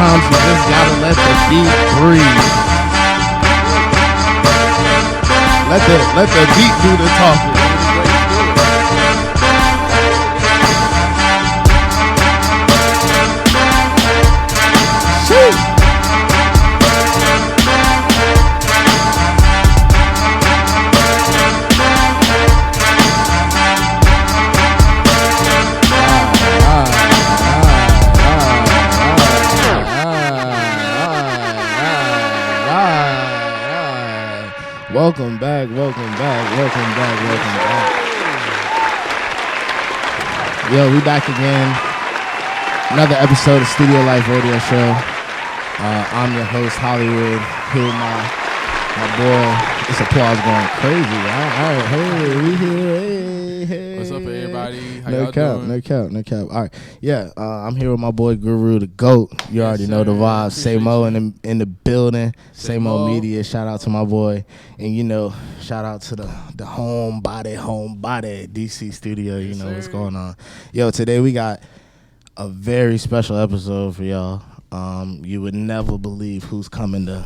sometimes you just gotta let the beat breathe. Let the beat do the talking. Shoot. Welcome back. Yo, we back again. Another episode of Studio Life Radio Show. I'm your host, Hollywood. Here with my boy. This applause going crazy. All right, hey, we here. Hey. What's up, everybody? How y'all doing? No cap. All right, yeah. I'm here with my boy Guru, the GOAT. You already know the vibes. Say Mo in the building. Say Mo Media. Shout out to my boy, and shout out to the homebody DC studio. You know what's going on. Yo, today we got a very special episode for y'all. You would never believe who's coming to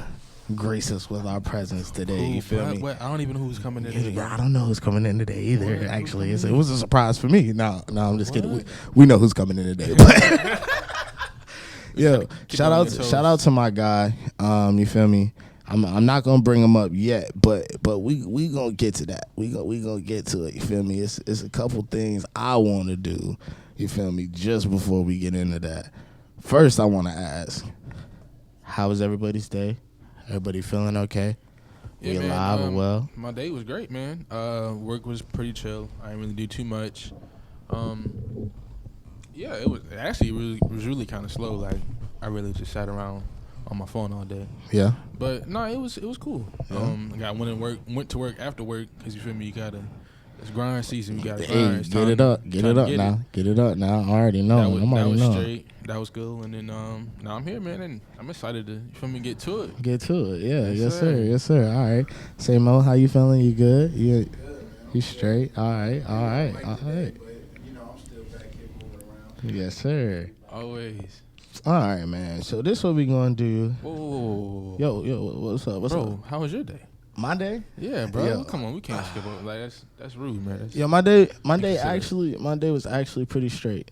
grace us with our presence today. You feel me? I don't even know who's coming in today. I don't know who's coming in today either. Actually, it was a surprise for me. No, I'm just kidding. We know who's coming in today. But yo, shout out to my guy. You feel me? I'm not gonna bring him up yet, but we gonna get to that. We gonna get to it. You feel me? It's a couple things I want to do. You feel me? Just before we get into that, first I want to ask, how was everybody's day? Everybody feeling okay? Yeah, we alive and well? My day was great, man. Work was pretty chill. I didn't really do too much. Yeah, it was really kind of slow. Like, I really just sat around on my phone all day. Yeah. But no, it was cool. Yeah. I went to work after work because you feel me. It's grind season. We gotta Hey, grind. get it up now. I already know. That was straight. That was cool. And then now I'm here, man, and I'm excited to get to it. Get to it. Yeah. Yes, sir. All right. Say Mo, how you feeling? You good? You straight? All right. But, I'm still back here moving around. Yes, sir. Always. All right, man. So this what we gonna do. Whoa. Yo, what's up? Bro, how was your day? My day? Yeah, bro. Yo. Come on, we can't skip over. Like that's rude, man. My day was actually pretty straight.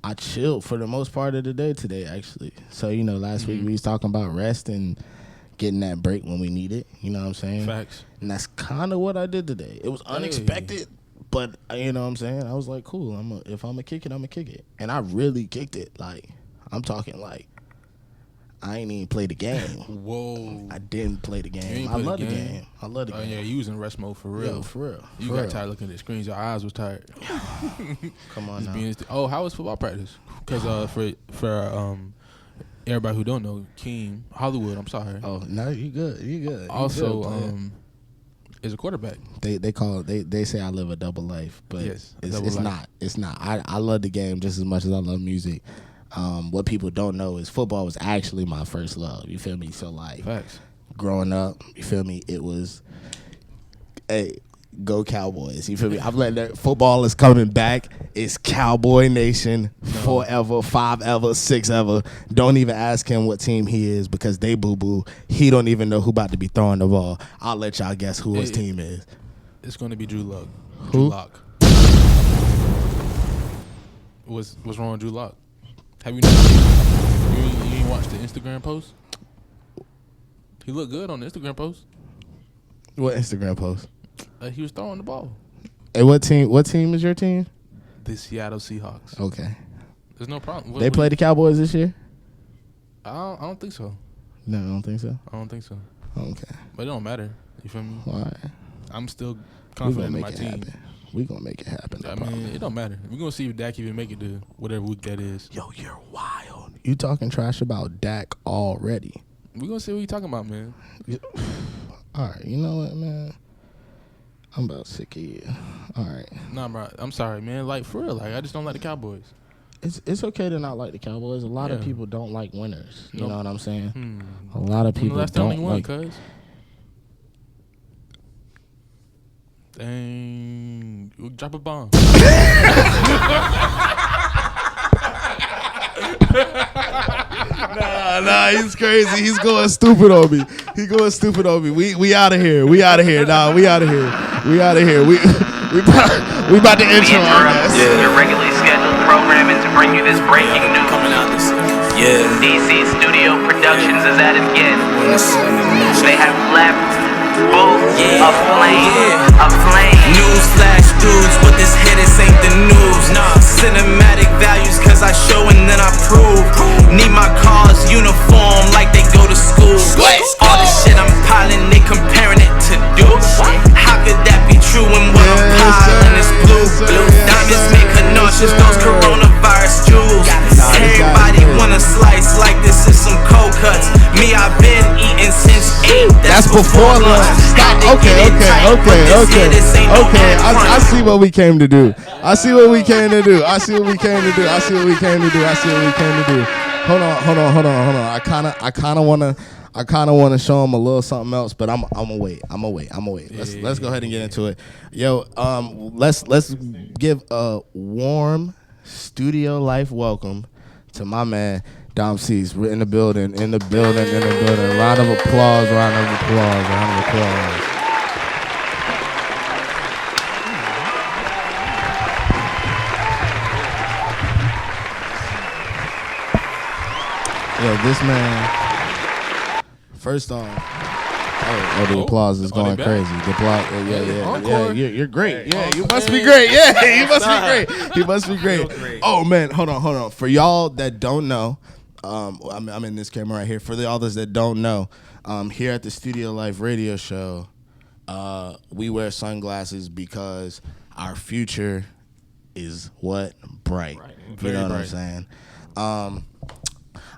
I chilled for the most part of the day today, actually. So last week we was talking about rest and getting that break when we need it. You know what I'm saying? Facts. And that's kind of what I did today. It was unexpected, but you know what I'm saying? I was like, cool. If I'm gonna kick it, I'm gonna kick it, and I really kicked it. Like, I'm talking like, I ain't even play the game. Whoa. I didn't play the game. I love the game. I love the game. Oh, yeah, you was in rest mode for real. Yo, for real. You got tired looking at the screens. Your eyes was tired. Come on now. How was football practice? Because for everybody who don't know, Hollywood, I'm sorry. Oh, no, you good. Also, is a quarterback. They say I live a double life, but yes, it's not. It's not. I love the game just as much as I love music. What people don't know is football was actually my first love. You feel me? So like, facts. Growing up, you feel me? It was, hey, go Cowboys. You feel me? I'm letting that football is coming back. It's Cowboy Nation forever, 5 ever, 6 ever. Don't even ask him what team he is because they boo. He don't even know who about to be throwing the ball. I'll let y'all guess who his team is. It's going to be Drew Lock. Who? Drew Lock. What's wrong with Drew Lock? Have you ain't watched the Instagram post? He looked good on the Instagram post. What Instagram post? He was throwing the ball. Hey, what team is your team? The Seattle Seahawks. Okay. There's no problem. They play the Cowboys this year? I don't think so. No, I don't think so. I don't think so. Okay. But it don't matter. You feel me? Why? I'm still confident in my team. We gonna make it happen. I mean, it don't matter. We're gonna see if Dak even make it to whatever week that is. Yo, you're wild. You talking trash about Dak already. We're gonna see what you talking about, man. All right, you know what, man? I'm about sick of you. All right. Nah, bro. I'm sorry, man. Like, for real. Like, I just don't like the Cowboys. It's okay to not like the Cowboys. A lot of people don't like winners. You know what I'm saying? A lot of people don't like. Cuz. Dang. Drop a bomb. Nah, he's crazy. He's going stupid on me. We out of here. Nah, we out of here. We about to intro. Your regularly scheduled programming to bring you this breaking news. Coming out this DC Studio Productions is at it again. They have left both aflame. Newsflash dudes, but this ain't the news. Nah, cinematic values, cause I show and then I prove. Need my cars uniform like they go to school. All this shit I'm piling, they comparing it to do. How could that be true when what I'm piling is blue? Diamonds make her nauseous, those coronavirus jewels. Everybody wanna slice like this is some cold cuts. Me, I've been eating since 8. That's before lunch. Stop. Okay. I see what we came to do. Hold on. I kind of wanna show him a little something else, but I'm gonna wait. Let's go ahead and get into it. Yo, let's give a warm studio life welcome to my man Dom C's. We're in the building. Round of applause. Yo, this man. First off, the applause is going crazy. The applause, yeah. You're great. Yeah, you must be great. Yeah, you must be great. Oh man, hold on. For y'all that don't know, I'm in this camera right here. For the others that don't know, here at the Studio Life Radio Show, we wear sunglasses because our future is bright. You know what I'm saying?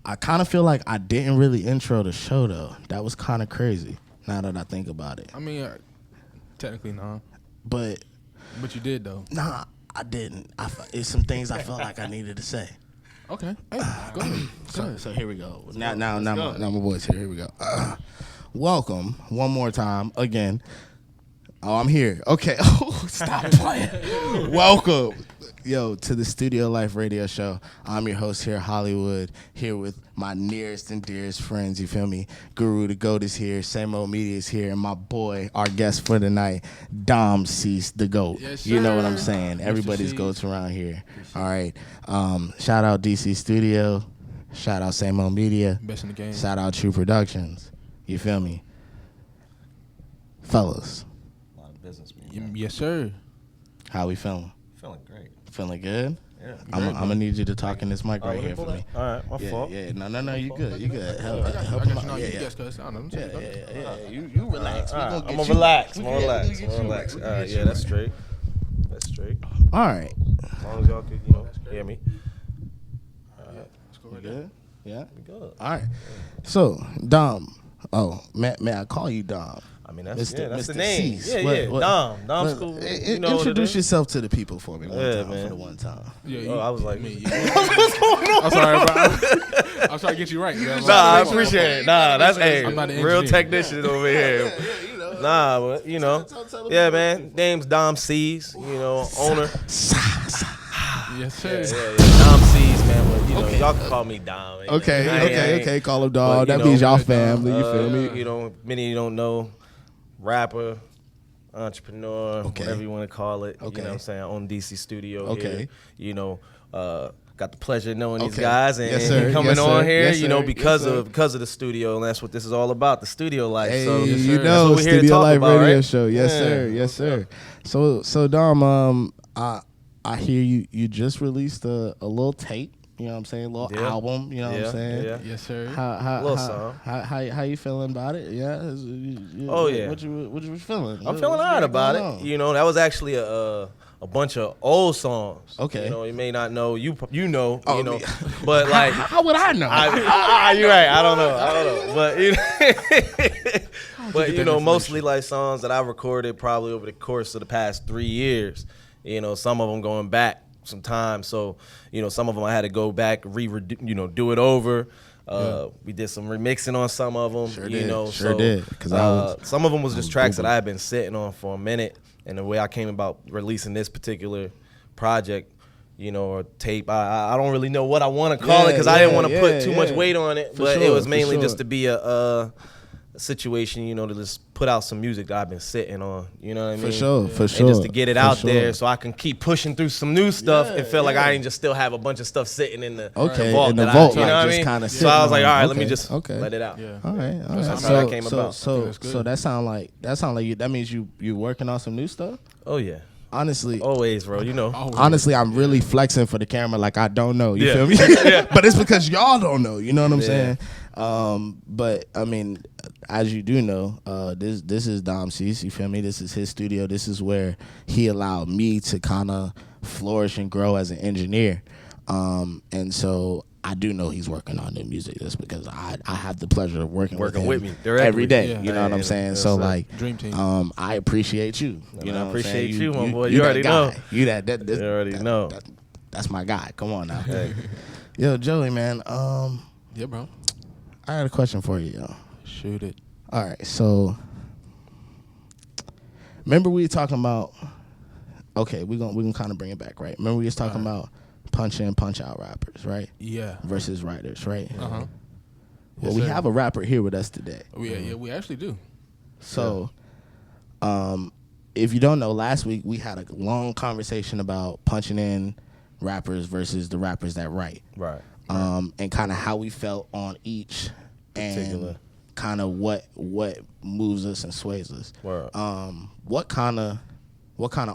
I kind of feel like I didn't really intro the show though. That was kind of crazy. Now that I think about it. I mean, technically, no. But you did though. Nah, I didn't. It's some things I felt like I needed to say. Okay. Hey, go ahead. So here we go. Now my voice here. Here we go. Welcome one more time again. Oh, I'm here. Okay. Oh, stop playing. Welcome, to the Studio Life Radio Show. I'm your host here, Hollywood, here with my nearest and dearest friends, you feel me? Guru the GOAT is here, Same Old Media is here, and my boy, our guest for the night, Dom C's the GOAT. Yes, you know what I'm saying? Everybody's GOATs around here. All right. Shout out DC Studio. Shout out Same Old Media. Best in the game. Shout out True Productions. You feel me? Fellas. A lot of business, man. Yes, sir. How we feeling? Feeling great. Feeling good? Yeah. I'm gonna need you to talk in this mic right here for me. All right, my fault. Yeah, no, you good. Help I him got out. you. Yeah. Yeah. You relax. I'm gonna relax. All right, yeah, that's straight. All right. As long as y'all could, hear me. You good? Yeah. We good. All right. So, Dom. Oh, may I call you Dom? I mean, that's Mr. the name. Cease. Yeah. Dom's cool. Introduce yourself to the people for me man. for the one time. Yeah, I was like, what's going on? I'm sorry, bro. I'm trying to get you right. I appreciate it. That's I'm not an real engineer. technician over here. But yeah, man. Name's Dom C's. Owner. Yes, sir. Yeah. Dom C's, man. But y'all can call me Dom. Okay. Call him Dom. That means y'all family. You feel me? Many of you don't know. Rapper, entrepreneur, whatever you want to call it. Okay. You know what I'm saying? I own DC Studio. Okay. Here. Got the pleasure of knowing these guys and coming on here, because of the studio, and that's what this is all about, the studio life. Hey, so that's what we're here to talk Life about, Radio Show. Yes, sir. So Dom, I hear you just released a little tape. You know what I'm saying? A little album. You know what I'm saying? Yeah. Yes, sir. How you feeling about it? Yeah. What you feeling? I'm feeling alright about it. That was actually a bunch of old songs. Okay. You may not know. You know. But like, how would I know? You're right. I don't know. But mostly like songs that I recorded probably over the course of the past 3 years. Some of them going back some time. So, some of them I had to go back, do it over. We did some remixing on some of them. Sure did. Because some of them was just tracks that I had been sitting on for a minute. And the way I came about releasing this particular project, you know, or tape. I don't really know what I want to call it because I didn't want to put too much weight on it. But it was mainly just to be a situation, you know, to just put out some music that I've been sitting on. You know what I mean? For sure. And just to get it out there so I can keep pushing through some new stuff and feel like I ain't just still have a bunch of stuff sitting in the vault. In the you vault, know what I mean? So I was like, all right, let me just let it out. Yeah. All right. That's how that came about. So that sound like you. That means you working on some new stuff. Oh yeah. Honestly, always, bro. You know. Honestly, I'm really flexing for the camera like I don't know. You feel me? But it's because y'all don't know. You know what I'm saying? But I mean, as you do know, this is Dom C's. You feel me? This is his studio. This is where he allowed me to kind of flourish and grow as an engineer. And so I do know he's working on new music just because I have the pleasure of working with me directly every day. Yeah. You know what I'm saying? So like, Dream team. I appreciate you. You know, I appreciate you, my boy. You You already know. You that You already know. That's my guy. Come on now. Yo, Joey, man. Yeah, bro. I had a question for you, yo. Shoot it. All right, so remember we were talking about. Okay, we can kind of bring it back, right? Remember we was talking about punch in, punch out rappers, right? Yeah. Versus writers, right? Uh-huh. Well, we have a rapper here with us today. Yeah, we actually do. So, if you don't know, last week we had a long conversation about punching in rappers versus the rappers that write. Right. And kind of how we felt on each and kind of what moves us and sways us. Word. What kind of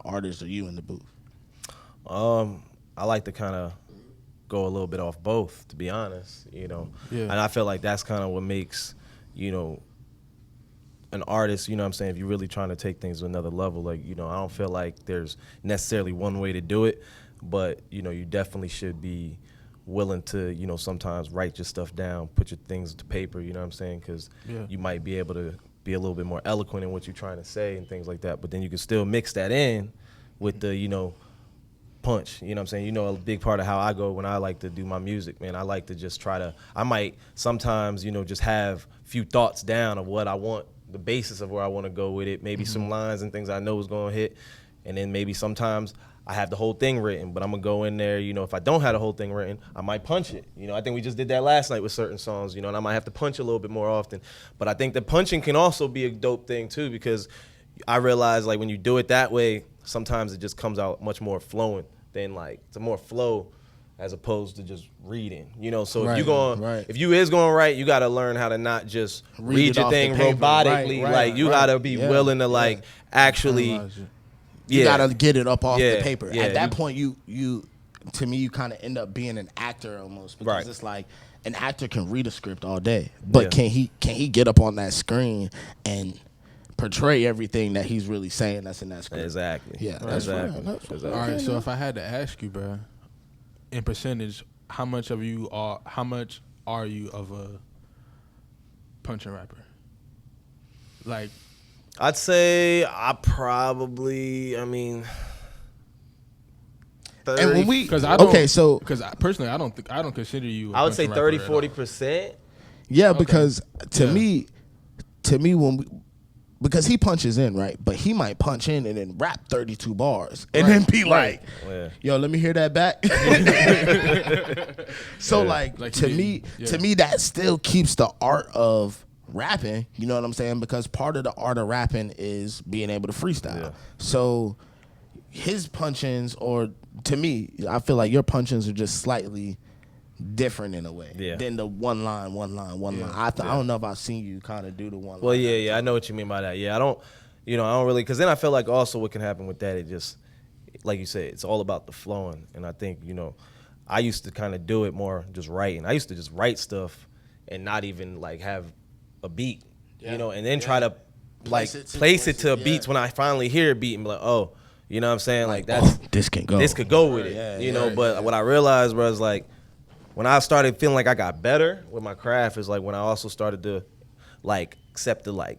artist are you in the booth? I like to kind of go a little bit off both, to be honest, you know. Yeah. And I feel like that's kind of what makes, you know, an artist, you know what I'm saying, if you're really trying to take things to another level, like, you know, I don't feel like there's necessarily one way to do it, but, you know, you definitely should be willing to, you know, sometimes write your stuff down, put your things to paper, you know what I'm saying, because you might be able to be a little bit more eloquent in what you're trying to say and things like that, but then you can still mix that in with the, you know, punch, you know what I'm saying? You know, a big part of how I go when I like to do my music, man, I like to just I might sometimes, you know, just have a few thoughts down of what I want, the basis of where I want to go with it, maybe some lines and things I know is going to hit, and then maybe sometimes I have the whole thing written, but I'm going to go in there, you know, if I don't have the whole thing written, I might punch it. You know, I think we just did that last night with certain songs, you know, and I might have to punch a little bit more often. But I think the punching can also be a dope thing, too, because I realize, like, when you do it that way, sometimes it just comes out much more flowing than, like, it's a more flow as opposed to just reading, you know. So if you is going to write, you got to learn how to not just read your thing robotically. Like, you got to be willing to, like, actually... You gotta get it up off the paper. At that point, you to me, you kind of end up being an actor almost, because it's like an actor can read a script all day, but can he get up on that screen and portray everything that he's really saying that's in that script? Exactly. Yeah. Exactly. All right. So if I had to ask you, bro, in percentage, how much are you of a punching rapper? Like. I'd say I probably, 30. And when we, because personally, I don't consider you. I would say 30-40%. Yeah, because to me, because he punches in, right? But he might punch in and then rap 32 bars and then be like, "Yo, let me hear that back." So like to me, that still keeps the art of rapping, you know what I'm saying? Because part of the art of rapping is being able to freestyle. Yeah. So his punch-ins, or to me, I feel like your punch-ins are just slightly different in a way than the one line. I don't know if I've seen you kind of do the one line. Well, I know what you mean by that. Yeah, I don't really, because then I feel like also what can happen with that, it just, like you said, it's all about the flowing. And I think, you know, I used to kind of do it more just writing. I used to just write stuff and not even like have a beat, you know, and then try to like place it to beats when I finally hear a beat and be like, oh, you know what I'm saying? Like that's this could go with it, you know. But what I realized was like when I started feeling like I got better with my craft is like when I also started to like accept the like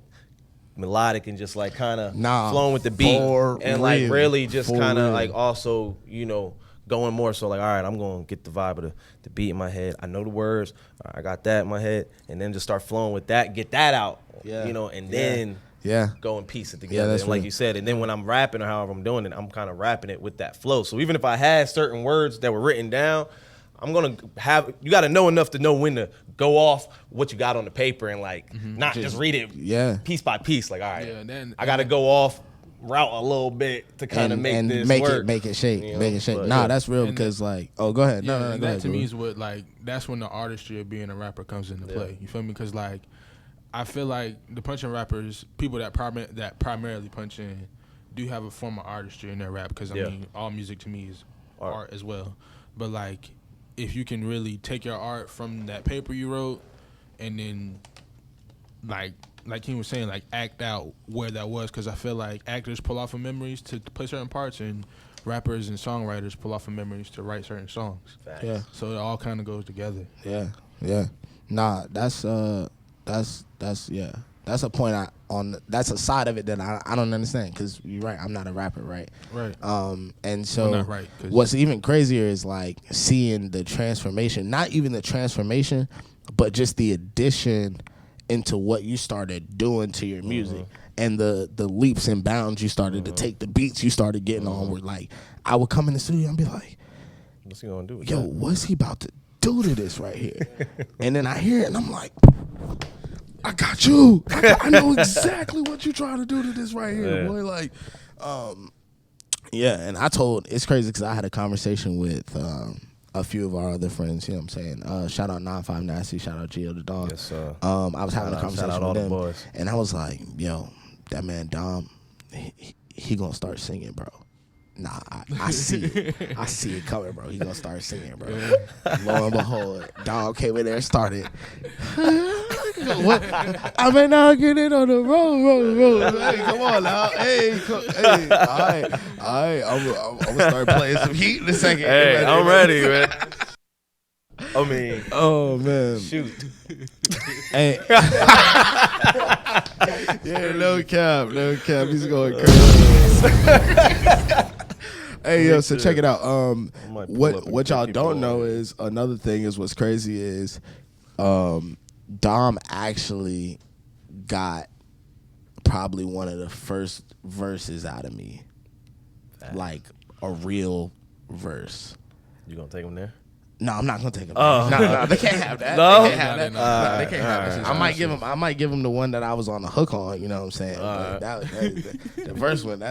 melodic and just like kind of flowing with the beat and like really just kind of like also, you know, going more so like, all right, I'm going to get the vibe of the beat in my head. I know the words. I got that in my head. And then just start flowing with that, get that out, you know, and then go and piece it together. that's and like real. you said, and then when I'm rapping or however I'm doing it, I'm kind of rapping it with that flow. So even if I had certain words that were written down, I'm gonna have you got to know enough to know when to go off what you got on the paper and like not just read it piece by piece. Like, all right, I got to go off route a little bit to kind of make this work. Make it shake, you know? make it shake. But, Nah, that's real because like, oh, go ahead. Yeah, No, and go that ahead. to me Guru. is what like that's when the artistry of being a rapper comes into play. You feel me? Because like I feel like the punching rappers, people that primarily punch in, do have a form of artistry in their rap. Because I mean, all music to me is art as well. But like, if you can really take your art from that paper you wrote, and then like he was saying, like act out where that was, because I feel like actors pull off of memories to play certain parts, and rappers and songwriters pull off of memories to write certain songs. Facts. Yeah. So it all kind of goes together. Yeah. Nah, that's a point that's a side of it that I don't understand, because you're right, I'm not a rapper, right? Right. And so Well, not right, what's even crazier is like seeing the transformation, not even the transformation, but just the addition into what you started doing to your music and the leaps and bounds you started to take, the beats you started getting on, where like I would come in the studio and be like, what's he gonna do with yo, that? what's he about to do to this right here? And then I hear it and I'm like, I got you. I know exactly what you're trying to do to this right here, boy. Like, yeah. And it's crazy because I had a conversation with a few of our other friends. You know what I'm saying? Shout out 95 Nasty. Shout out Gio the Dom. Yes, sir. I was having a conversation shout out all with the them, boys. and I was like, yo, that man Dom, he gonna start singing, bro. Nah, I see it. I see it coming, bro. He gonna start singing, bro. Lo and behold, Dom came in there and started. What? I may not get it on the road. Hey, come on now. Hey, all right. I'm gonna start playing some heat in a second. Hey, I'm ready, man. I mean, oh man, shoot. Hey. Yeah, no cap. He's going crazy. Hey, yo, so check it out. What y'all don't know is another thing is what's crazy is Dom actually got probably one of the first verses out of me. Like a real verse. You gonna take him there? No, I'm not gonna take him. Oh. No, they can't have that. No? They can't have that. No, they can't have that. I might give him the one that I was on the hook on. You know what I'm saying? But the first one,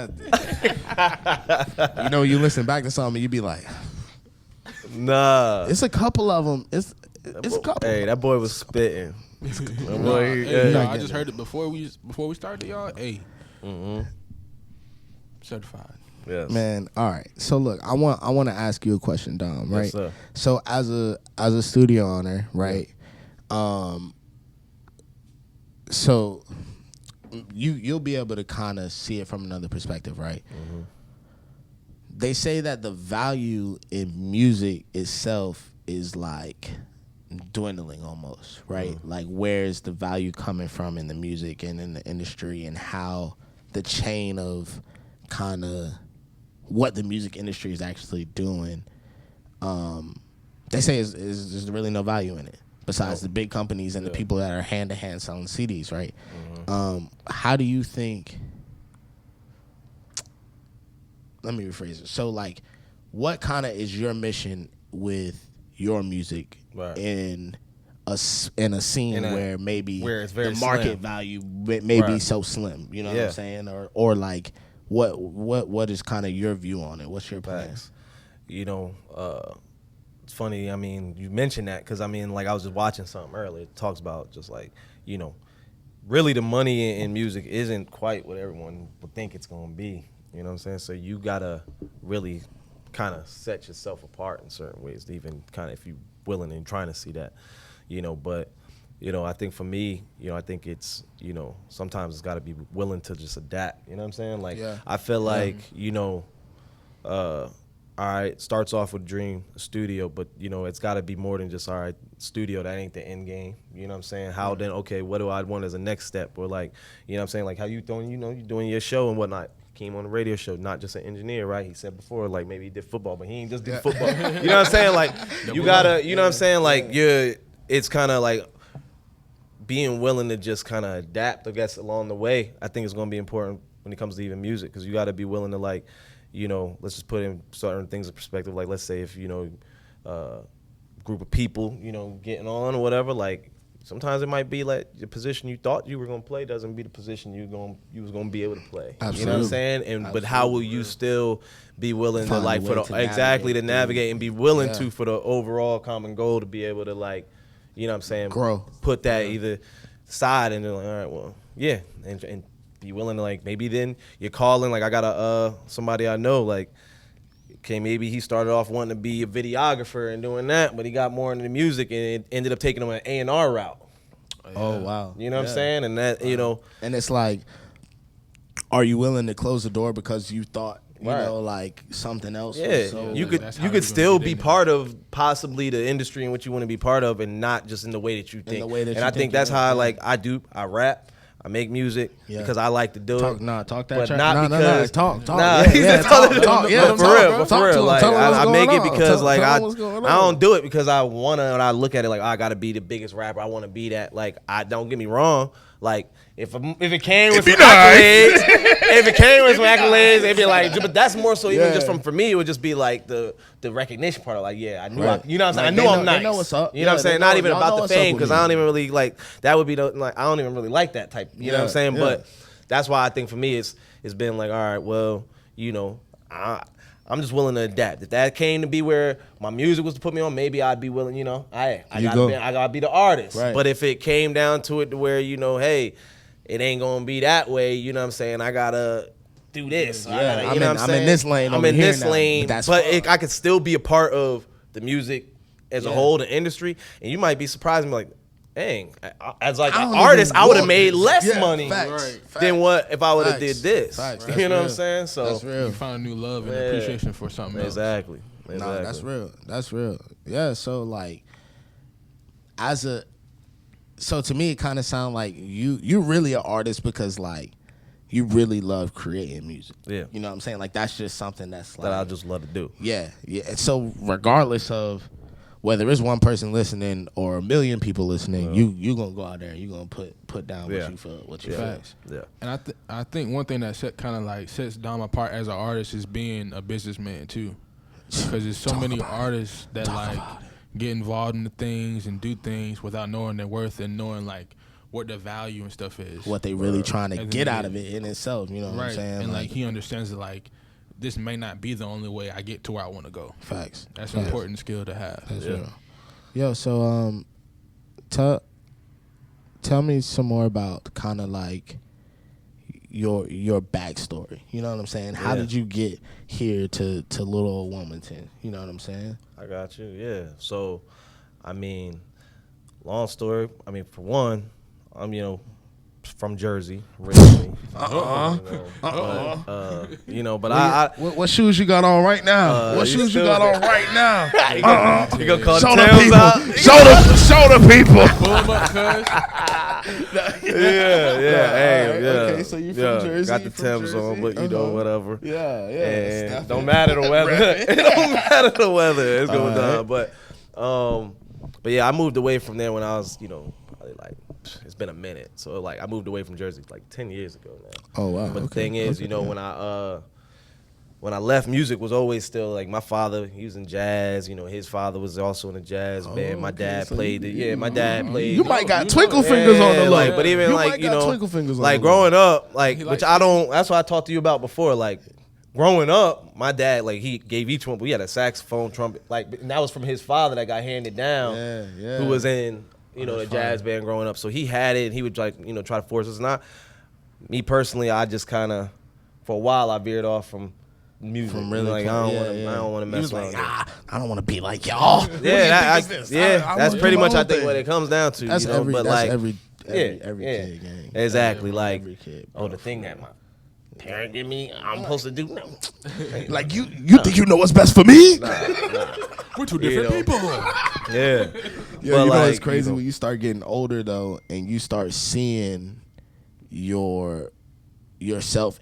you know, you listen back to something, you be like, nah. it's a couple of them. It's a couple. Hey, that boy was spitting. I just heard it before we started, y'all. Hey, certified. Yes. Man, all right. So look, I want to ask you a question, Dom. Right. Yes, sir. So as a studio owner, right? So you'll be able to kind of see it from another perspective, right? Mm-hmm. They say that the value in music itself is like dwindling almost, right? Mm-hmm. Like, where's the value coming from in the music and in the industry, and how the chain of kind of what the music industry is actually doing. They say there's really no value in it besides the big companies and the people that are hand to hand selling CDs, right? Mm-hmm. How do you think? Let me rephrase it. So, like, what kind of is your mission with your music in a scene where maybe it's very the market slim. value may be so slim? You know what I'm saying? Or like, what is kind of your view on it? What's your plans? You know, it's funny. I mean, you mentioned that because I mean, like, I was just watching something earlier. It talks about just like, you know, really the money in music isn't quite what everyone would think it's gonna be. You know what I'm saying? So you gotta really kind of set yourself apart in certain ways to even kind of, if you're willing and trying to see that, you know. But you know, I think for me, you know, I think it's, you know, sometimes it's got to be willing to just adapt. You know what I'm saying? Like, I feel like, you know, all right, starts off with Dream Studio, but, you know, it's got to be more than just, all right, studio, that ain't the end game. You know what I'm saying? How then, okay, what do I want as a next step? Or like, you know what I'm saying? Like how you doing, you know, you're doing your show and whatnot. Came on the radio show, not just an engineer, right? He said before, like, maybe he did football, but he ain't just did football. You know what I'm saying? Like, you gotta, you know what I'm saying? Like, it's kind of like being willing to just kind of adapt, I guess, along the way, I think is going to be important when it comes to even music, because you got to be willing to, like, you know, let's just put in certain things in perspective. Like, let's say if, you know, group of people, you know, getting on or whatever, like, sometimes it might be like the position you thought you were going to play doesn't be the position you was going to be able to play. Absolutely. You know what I'm saying? And but how will you still be willing to, like, for the navigate and be willing to, for the overall common goal, to be able to, like, you know what I'm saying, grow, put that either side and then, like, all right, well, yeah, and be willing to, like, maybe then you're calling, like, I got somebody I know, like, okay, maybe he started off wanting to be a videographer and doing that, but he got more into the music and it ended up taking him an A&R route. Oh, wow. You know what I'm saying? And that, you know. And it's like, are you willing to close the door because you thought, you know, like something else? Yeah, so you could still be part of possibly the industry in which you want to be part of, and not just in the way that you think. And I think that's how I rap. I make music because I like to do it. Talk that but track. not because talk. Talk. Yeah, For real. Like, I make it because like I don't do it because I wanna. And I look at it like, I gotta be the biggest rapper. I want to be that. Like, I don't get me wrong. Like, if it came with some accolades, it'd be like, but that's more so even just for me, it would just be like the recognition part of, like, yeah, I knew, you know what I'm saying? I knew I'm nice. They know what's up. You know what I'm saying? Not even about the fame, because I don't even really like, that would be the, like, I don't even really like that type, you know what I'm saying? But that's why I think for me it's been like, all right, well, you know, I'm just willing to adapt. If that came to be where my music was to put me on, maybe I'd be willing, you know, I gotta be the artist. Right. But if it came down to it to where, you know, hey, it ain't gonna be that way, you know what I'm saying, I gotta do this. Yeah, I'm in this lane. I'm in this now, lane, but I could still be a part of the music as a whole, the industry, and you might be surprised and be like, dang, as like an artist, I would have made less money than what if I would have did this. You know what I'm saying? So that's real. You find a new love and appreciation for something else. Exactly. No, that's real. That's real. Yeah. So like, so to me, it kind of sounds like you really an artist because like you really love creating music. Yeah. You know what I'm saying? Like, that's just something that's like, that I just love to do. Yeah. Yeah. So regardless of whether it's one person listening or a million people listening, you gonna go out there and you gonna put down what you feel, what you feel. Yeah. And I think one thing that sets Dom apart as an artist is being a businessman too, because there's so many artists that like get involved in the things and do things without knowing their worth and knowing like what the value and stuff is, what they really trying to get out of it in itself. You know what I'm saying? And like he understands that like, this may not be the only way I get to where I want to go. Facts. That's an important skill to have. Yo, so tell me some more about kind of like your backstory. You know what I'm saying? How did you get here to little old Wilmington? You know what I'm saying? I got you. Yeah. So, I mean, long story. I mean, for one, I'm, you know, from Jersey originally. You know, but what shoes you got on right now? What shoes you got on right now? You gonna call show the the people. Show the people. Okay, so you from Jersey? Got the Timbs on, but you know, whatever. Yeah. Don't matter the weather. It don't matter the weather. It's going down. But yeah, I moved away from there when I was, you know, probably like, it's been a minute. So like I moved away from Jersey like 10 years ago now. Oh wow. But the thing is, you know, when I left, music was always still like, my father, he was in jazz, you know, his father was also in a jazz band. My dad played my dad played. You might got twinkle fingers on the low. Like, but even like, you know, like growing up, like, which that's what I talked to you about before, like growing up, my dad, like, he gave each one, we had a saxophone, trumpet, like, and that was from his father that got handed down, who was in, you know, a jazz band growing up. So he had it, and he would, like, you know, try to force us. Not me personally, I just kind of, for a while, I veered off from music. From really, like, I don't want to mess around. Like, I don't want to be like y'all. That's pretty much, I think, what it comes down to. That's you know? every kid gang. Exactly, like, every kid, the thing that my parent give me, I'm supposed to do. No. Like, you think you know what's best for me? Nah. We're two different people. Yeah. Yeah, you know it's crazy when you start getting older though, and you start seeing yourself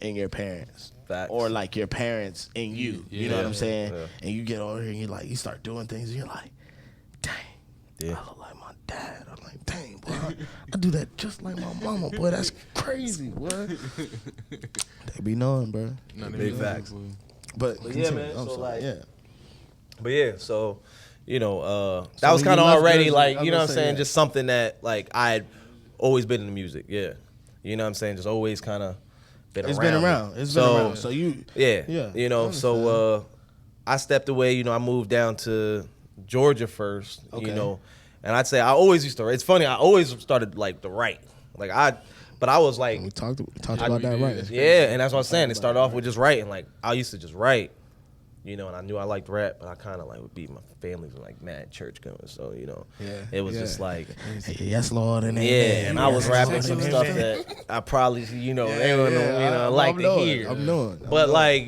in your parents. Facts. Or like your parents in you. You know what I'm saying? Yeah. And you get older and you start doing things and you're like, dang, I look like my Dad. I'm like, dang, boy, I do that just like my mama, boy. That's crazy, boy. They be knowing, bro. Big facts. But yeah, continue. man. I'm So sorry. like, yeah. But yeah, so that So was when kind you of left already Jersey, like, I was you know what I'm gonna say, saying, yeah. just something that like I'd always been in the music. Yeah, you know what I'm saying, just always kind of been It's around. been around. It's been around. So you, Yeah. You know, so I stepped away, I moved down to Georgia first, Okay. And I'd say I always used to, it's funny, I always started like to write. But I was like, we talked about that, right? yeah, and that's what I'm saying. It started off with just writing. Like I used to just write, and I knew I liked rap, but I kind of like would be my family's like mad church going, so it was just like, hey, yes, Lord, and and I was rapping some stuff that I probably they wouldn't like to hear. I'm knowing. But like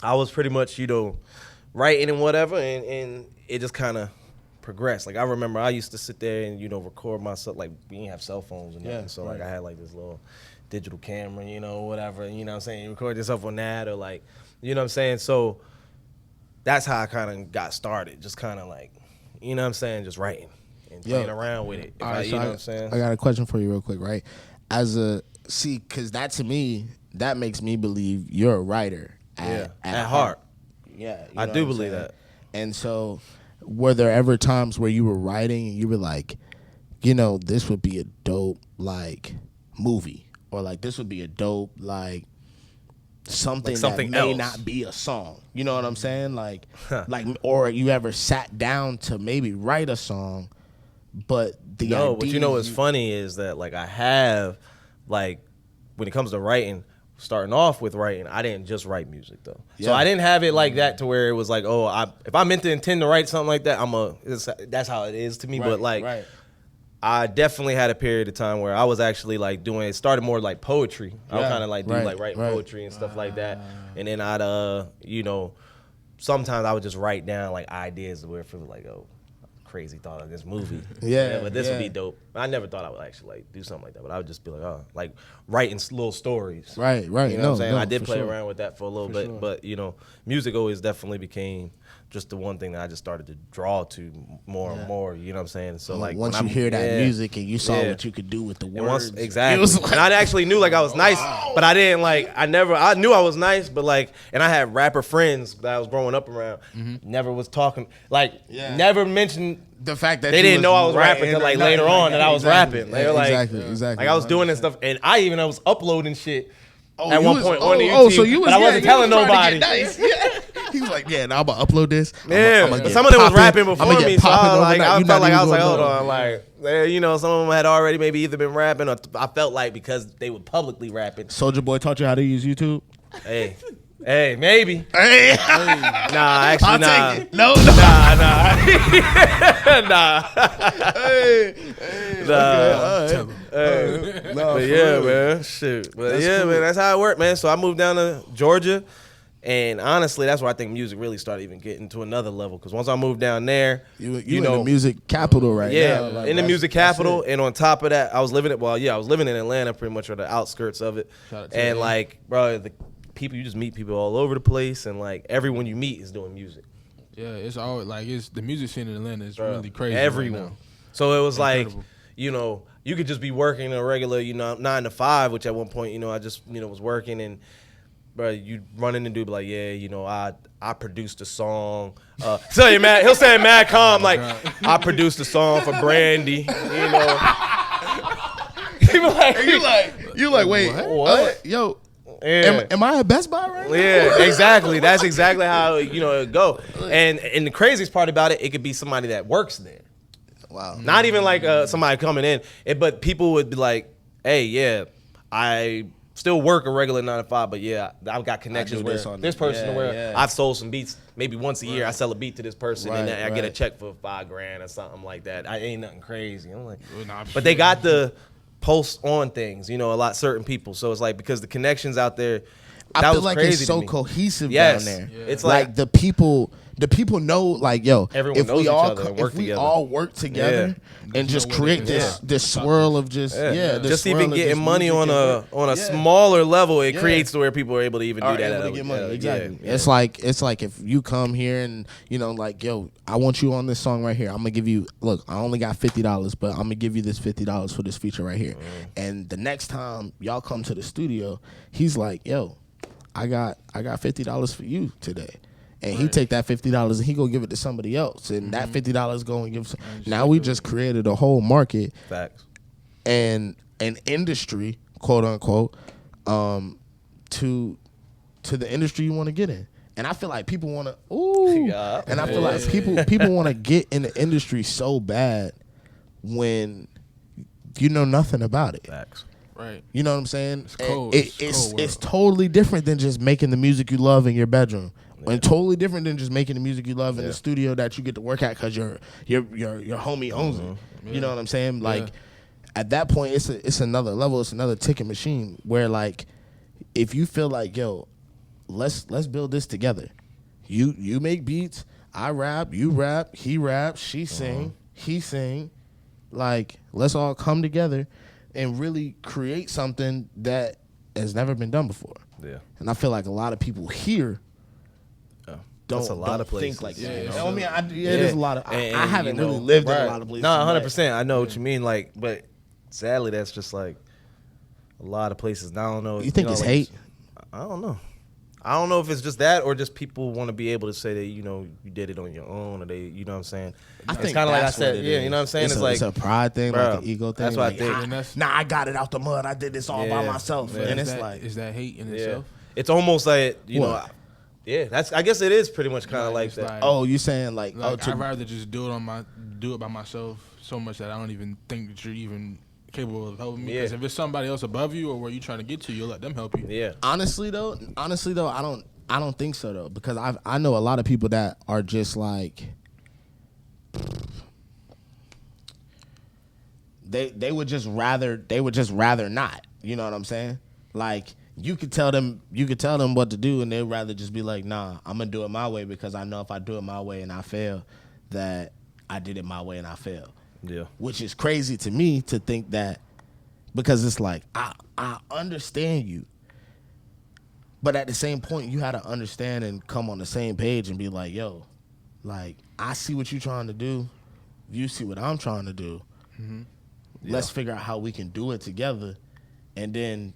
I was pretty much writing and whatever, and it just kind of progressed. Like I remember I used to sit there and record myself. Like we didn't have cell phones or nothing, so like I had like this little digital camera, whatever. You know what I'm saying? You record yourself on that, or like, you know what I'm saying? So that's how I kind of got started. Just kind of like, you know what I'm saying? Just writing and playing around with it. All right, you so know what I'm saying? I got a question for you real quick, right? Because that to me, that makes me believe you're a writer at heart. Yeah, I do believe that. And so, were there ever times where you were writing and you were like, this would be a dope like movie, or like this would be a dope like something that may else. not be a song. You know what I'm saying? Like, or you ever sat down to maybe write a song, but the idea but what's funny is that like I have like when it comes to writing. Starting off with writing, I didn't just write music though. So I didn't have it like that to where it was like, if I meant to intend to write something like that, that's how it is to me. But like, I definitely had a period of time where I was actually like doing. It started more like poetry. I would kind of like do like writing poetry and stuff like that. And then I'd sometimes I would just write down like ideas where it feels like crazy thought of this movie. But this would be dope. I never thought I would actually like do something like that, but I would just be like, writing little stories. Right. You know what I'm saying? I did play around with that for a little bit, but music always definitely became just the one thing that I just started to draw to more and more. You know what I'm saying? So like once you hear that music and you saw what you could do with the words, exactly. And I actually knew like I was nice, but I didn't like. I knew I was nice, but like, and I had rapper friends that I was growing up around. Never was talking never mentioned the fact that they didn't know I was rapping until like later on that I was rapping. They were like, exactly. Like I was doing this stuff, and I was uploading shit at one point on the YouTube. So you was, but I wasn't telling nobody. Nice. He was like, now I'm gonna upload this. But some of them was rapping before me, so I felt like I was like, hold on, like some of them had already maybe either been rapping, or I felt like because they were publicly rapping. Soulja Boy taught you how to use YouTube? Hey, maybe. Hey. Nah, actually, nah. No. Nah. But yeah, man. Shoot. But that's cool. Man, that's how it worked, man. So I moved down to Georgia. And honestly, that's where I think music really started even getting to another level. Because once I moved down there, you in the music capital right now. Yeah, like, in the music capital. And on top of that, I was living in Atlanta, pretty much, or the outskirts of it. And like, bro, you just meet people all over the place, and like everyone you meet is doing music. Yeah, it's all like the music scene in Atlanta is really crazy. Everyone. Right now. So it was incredible. Like, you could just be working a regular, 9 to 5, which at one point, I just, was working, and bro, you run in and do like, I produced a song. He'll say mad calm, like I produced a song for Brandy, People like, you like, wait, what? Yo. Yeah. Am I at Best Buy right now? Yeah, exactly. That's exactly how it go. And the craziest part about it could be somebody that works there. Wow. Not even like somebody coming in, but people would be like, "Hey, I still work a regular 9 to 5, but I've got connections with this person where I've sold some beats maybe once a year. I sell a beat to this person and I get a check for $5,000 or something like that. I ain't nothing crazy." I'm like, but they got the post on things, a lot certain people. So it's like because the connections out there, I feel like it's so cohesive down there. Yeah. It's like the people know, like, yo, everyone if knows we each all other and work if we together. all work together and just create this swirl of just just even getting money on a smaller level, it creates to where people are able to even do that. Get money. Exactly. It's like if you come here and like, yo, I want you on this song right here. I'm gonna give you. Look, I only got $50, but I'm gonna give you this $50 for this feature right here. And the next time y'all come to the studio, he's like, yo, I got $50 for you today. And he take that $50 and he go give it to somebody else, and that $50 go and give. Now we just created a whole market, facts, and an industry, quote unquote, to the industry you want to get in. And I feel like people want to, and I feel like people want to get in the industry so bad when you know nothing about it. Facts. Right. You know what I'm saying? It's cold. It's totally different than just making the music you love in your bedroom. And totally different than just making the music you love in the studio that you get to work at because your homie owns it. You know what I'm saying? Like at that point, it's another level. It's another ticket machine where, like, if you feel like, yo, let's build this together. You make beats, I rap, you rap, he raps, she sing, he sing. Like, let's all come together and really create something that has never been done before. Yeah. And I feel like a lot of people here don't think like that. Yeah. I mean, it is a lot of. I haven't really lived in a lot of places. No, 100%. I know what you mean. Like, but sadly, that's just like a lot of places. I don't know. You think it's hate? I don't know. I don't know if it's just that or just people want to be able to say that you did it on your own, or they, what I'm saying. I think it's kind of like I said. Yeah, you know what I'm saying. It's like it's a pride thing, bro, like an ego thing. That's what like, I think. I got it out the mud. I did this all by myself, and it's like, is that hate in itself? It's almost like you know. Yeah, I guess it is pretty much kind of like that. Oh, you saying like I'd rather just do it by myself so much that I don't even think that you're even capable of helping me. Because if it's somebody else above you or where you're trying to get to, you'll let them help you. Yeah. Honestly though, I don't think so though, because I know a lot of people that are just like they would just rather not. You know what I'm saying? Like, you could tell them what to do, and they'd rather just be like, nah, I'm gonna do it my way, because I know if I do it my way and I fail, that I did it my way and I failed. Yeah. Which is crazy to me to think that, because it's like, I understand you, but at the same point, you had to understand and come on the same page and be like, yo, like, I see what you're trying to do, you see what I'm trying to do. Let's figure out how we can do it together, and then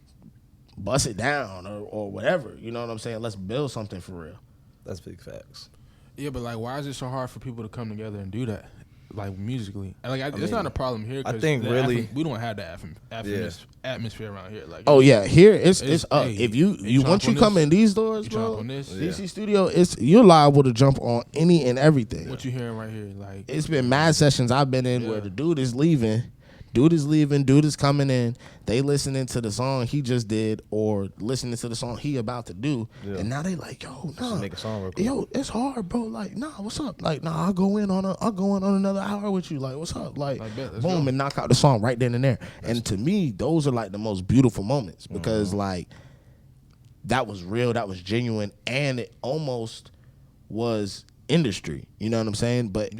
bust it down or whatever. You know what I'm saying? Let's build something for real. That's big facts. Yeah, but like, why is it so hard for people to come together and do that, like, musically? Like, it's not a problem here. I think really we don't have that atmosphere around here. Like, here it's up. Hey, if you once you come in these doors, bro, DC Yeah. Studio, you're liable to jump on any and everything. What you hearing right here? Like, it's been mad sessions I've been in where the dude is leaving. Dude is coming in. They listening to the song he just did, or listening to the song he about to do, and now they like, yo, nah, make a song real quick. Yo, it's hard, bro. Like, nah, what's up? Like, nah, I'll go in on another hour with you. Like, what's up? Like, boom, and knock out the song right then and there. And to me, those are like the most beautiful moments, because like, that was real, that was genuine, and it almost was industry. You know what I'm saying? But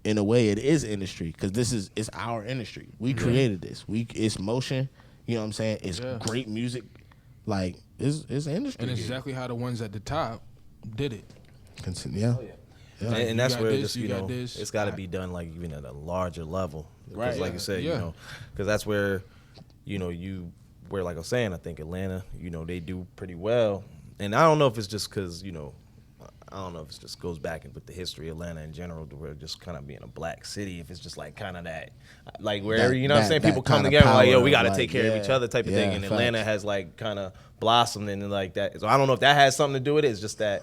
in a way, it is industry, because it's our industry. We created this. It's motion. You know what I'm saying? It's great music. Like, it's industry. And it's exactly how the ones at the top did it. Yeah. Like, and that's where it's got to be done, like, even at a larger level. Right. Like you said, because that's where, where, like I was saying, I think Atlanta, they do pretty well. And I don't know if it's just because, I don't know if it just goes back with the history of Atlanta in general, to where just kind of being a black city, if it's just like kind of that, like where, what I'm saying, people come together like, yo, we got to take care of each other type of thing. And Atlanta has like kind of blossomed and like that. So I don't know if that has something to do with it. It's just that,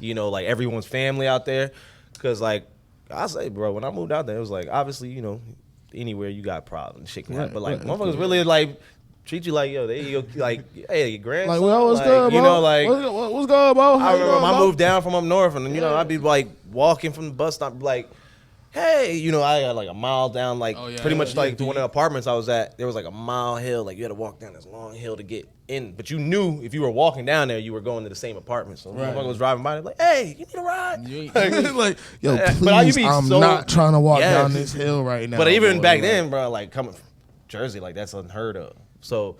like everyone's family out there. Because like, I say, bro, when I moved out there, it was like, obviously, anywhere you got problems, shit can happen. But like, motherfuckers really like, treat you like, yo, there you go, like, hey, your grandson. Like, well, what's good, bro? Like, what's good, bro? I remember when I moved down from up north, and, I'd be, like, walking from the bus stop, like, hey, you know, I got like a mile down, like pretty much like to one of the apartments I was at. There was like a mile hill, like you had to walk down this long hill to get in. But you knew if you were walking down there, you were going to the same apartment. So right. Motherfucker was driving by, like, hey, you need a ride? Like, yo, please, I'm not trying to walk down this hill right now. But even back then, bro, like coming from Jersey, like that's unheard of. So,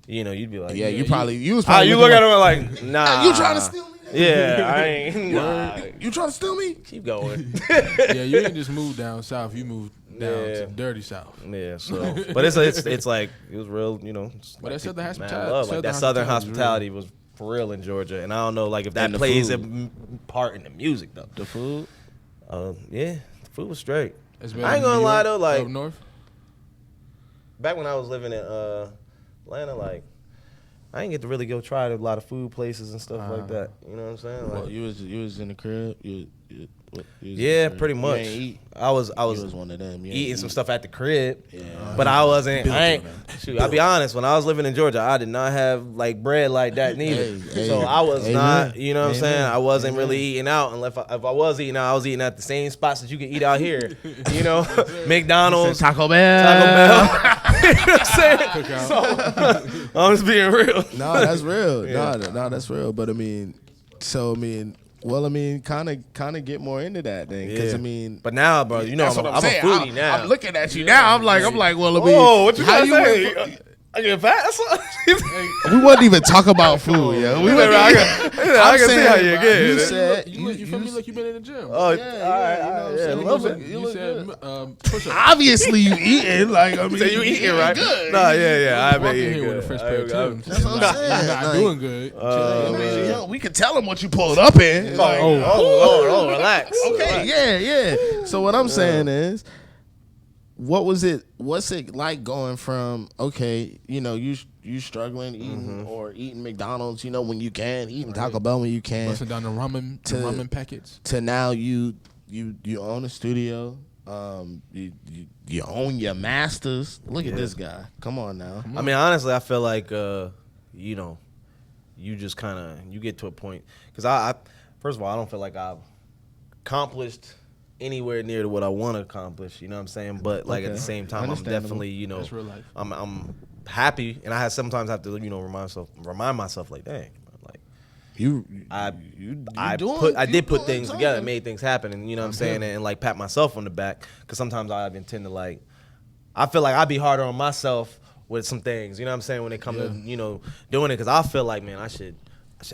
you know, you'd be like, you was probably you look at him like, nah, you trying to steal me? Yeah, I ain't. Nah. You trying to steal me? Keep going. Yeah, you didn't just move down south. You moved down to dirty south. Yeah, so but it's like it was real, you know. But that southern hospitality, like that southern hospitality was for real in Georgia, and I don't know like if that plays a part in the music though. The food, yeah, the food was straight. I ain't gonna lie though, like up north. Back when I was living in Atlanta, like. I didn't get to really go try a lot of food places and stuff like that. You know what I'm saying? Like, well, you was in the crib. Yeah, pretty much. I was one of them. Eating some stuff at the crib, but I wasn't. I'll be honest. When I was living in Georgia, I did not have like bread like that neither. So I was not. You know what I'm saying? I wasn't really eating out. Unless if I was eating out, I was eating at the same spots that you can eat out here. You know, McDonald's, Taco Bell. You know what I'm saying? So I'm just being real. No, that's real. No, that's real. But I mean, well, I mean, kind of get more into that thing, because but now, bro, you know, I'm a foodie now. I'm looking at you now. I'm like, well, I mean, what you trying to say? I get fat. We wouldn't even talk about food, yo. I can see how you get. You said you feel me like you been in the gym. Oh, all right. You said push-up. Obviously, you eating. Like, I mean, you eating right? Good. Nah, yeah. I've been eating here good. with a fresh pair of Timbs. That's what I'm saying. Not doing good. Yo, we can tell them what you pulled up in. Like, relax. Okay, yeah. So what I'm saying is, what's it like going from, okay, you know, you struggling eating or eating McDonald's, you know, when you can, eating Taco Bell when you can, busting down the ramen packets, to now you own a studio, you own your masters. Look at this guy. Come on now. I mean, honestly, I feel like you know, you just kind of you get to a point, because I first of all, I don't feel like I've accomplished anywhere near to what I want to accomplish, you know what I'm saying? But like at the same time, I'm definitely, you know, I'm happy, and I sometimes have to, you know, remind myself like, dang, like I did put things together, made things happen, and you know what I'm saying, and like pat myself on the back, because sometimes I even tend to like, I feel like I'd be harder on myself with some things, you know what I'm saying, when it comes to, you know, doing it, because I feel like, man, I should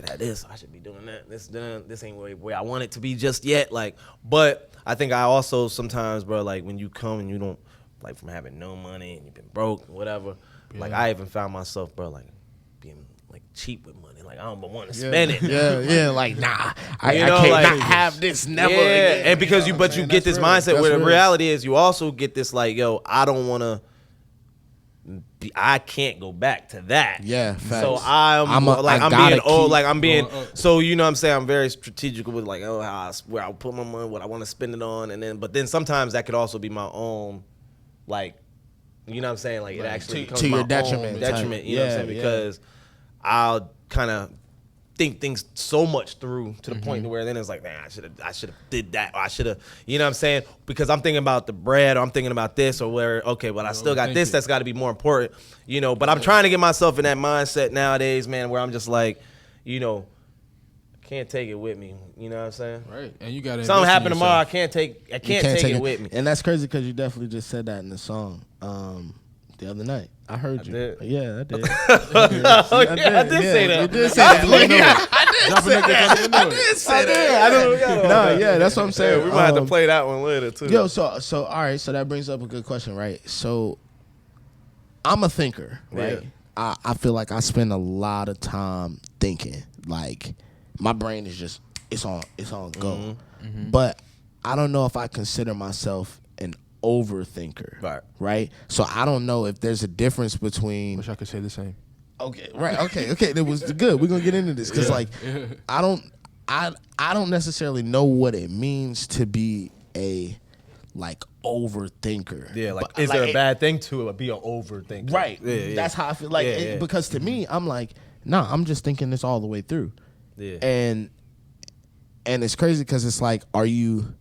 have this, I should be doing that, this ain't where I want it to be just yet, like, but I think I also sometimes, bro, like when you come and you don't, like from having no money and you've been broke, whatever, like I even found myself, bro, like being like cheap with money, like I don't want to spend it. Yeah, like nah, I can't like, not have this never. Yeah, again. And because you get this mindset where the reality is you also get this like, yo, I don't want to. I can't go back to that. Yeah, facts. So I'm being old. Like I'm being. So you know what I'm saying, I'm very strategical with like, where I put my money, what I want to spend it on, but then sometimes that could also be my own, like, you know what I'm saying, like it actually becomes to my your detriment. Own detriment. You know what I'm saying, because I'll kind of think things so much through to the point to where then it's like, man, I should have did that, or I should have, you know what I'm saying, because I'm thinking about the bread, or I'm thinking about this, or where, okay, but I still got this that's got to be more important, you know. But I'm trying to get myself in that mindset nowadays, man, where I'm just like, you know, can't take it with me, you know what I'm saying? Right, and you got to something happen tomorrow, I can't take it with me. And that's crazy because you definitely just said that in the song the other night. I heard you. Did. Yeah, I did. I did say that. You did say that. I did say that. No, yeah, that's what I'm saying. We might have to play that one later too. Yo, so all right, so that brings up a good question, right? So I'm a thinker, right? Yeah. I feel like I spend a lot of time thinking. Like my brain is just it's on go. But I don't know if I consider myself an overthinker, right? So I don't know if there's a difference between. Wish I could say the same. Okay, right. Okay. That was good. We're gonna get into this because, I don't necessarily know what it means to be a like overthinker. Yeah, like is there a bad thing to be an overthinker? Right. Yeah, that's how I feel. Like because to me, I'm like, nah, I'm just thinking this all the way through. Yeah. And it's crazy because it's like, are you?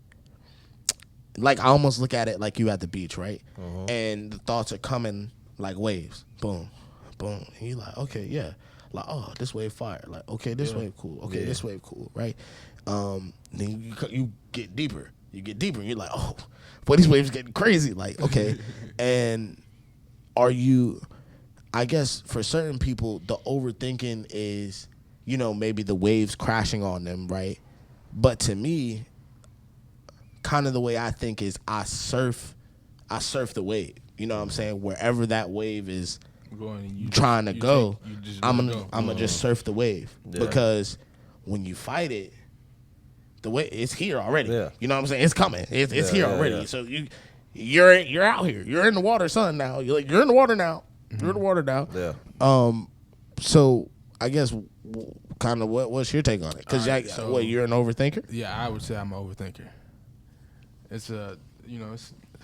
like I almost look at it like you at the beach, right? And the thoughts are coming like waves, boom, boom. And you like, okay, yeah, like, oh, this wave fire, like, okay, this wave cool, okay, this wave cool, right? Then you get deeper, and you're like, oh, boy, these waves getting crazy, like, okay. And are you, I guess for certain people, the overthinking is, you know, maybe the waves crashing on them, right? But to me, kind of the way I think is I surf the wave. You know what I'm saying? Wherever that wave is trying to go, I'm gonna just surf the wave. Because when you fight it, the way it's here already. Yeah. You know what I'm saying? It's coming. It's here already. Yeah. So you're out here. You're in the water, son. Now you're in the water now. You're in the water now. Yeah. So I guess kind of what's your take on it? Because you're an overthinker? Yeah, I would say I'm an overthinker. It's a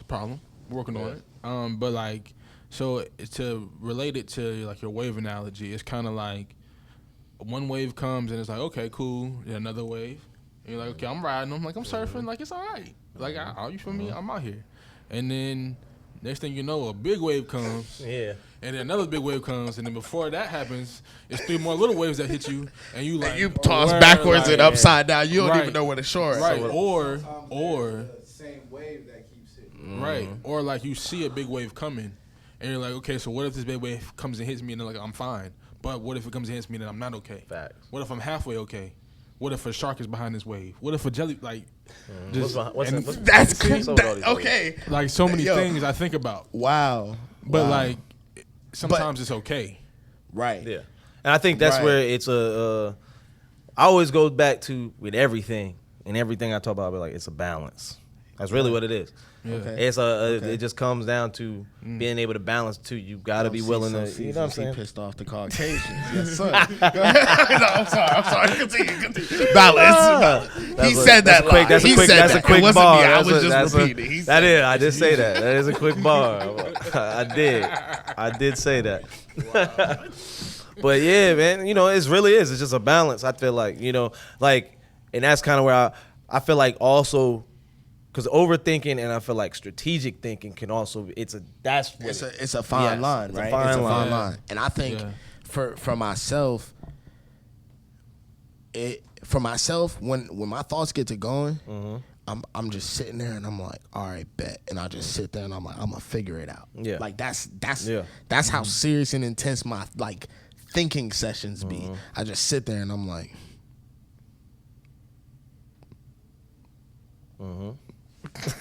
problem. We're working on it. But like, so to relate it to like your wave analogy, it's kind of like one wave comes and it's like, okay, cool. Then another wave. And you're like, okay, I'm riding them. Like, I'm surfing. Like, it's all right. Like, you feel me? I'm out here. And then next thing you know, a big wave comes. Yeah. And then another big wave comes. And then before that happens, it's 3 more little waves that hit you. And you like, and you toss backwards and upside down. You don't even know where the shore is. Right. So or same wave that keeps hitting. Right. Or like you see a big wave coming. And you're like, okay, so what if this big wave comes and hits me and then like I'm fine? But what if it comes and hits me and then I'm not okay? Facts. What if I'm halfway okay? What if a shark is behind this wave? What if a jelly okay? Like so many things I think about. Wow. But like sometimes it's okay. Right. Yeah. And I think that's where it's I always go back to with everything and everything I talk about, like it's a balance. That's really what it is. Yeah. Okay. It's it just comes down to being able to balance too. You got to be willing to. You know what I'm saying? Pissed off the Caucasians. Yes, sir. No, I'm sorry. Continue. Balance. He said that. That's a quick bar. I was just repeating. I did say that. That is a quick bar. I did say that. Wow. But yeah, man, it really is. It's just a balance. I feel like, and that's kind of where I feel like also. Because overthinking and I feel like strategic thinking can also it's a fine line, right? It's a fine line. And I think for myself, when my thoughts get to going, I'm just sitting there and I'm like, all right, bet, and I just sit there and I'm like, I'm gonna figure it out. Yeah, like that's how serious and intense my like thinking sessions be. I just sit there and I'm like.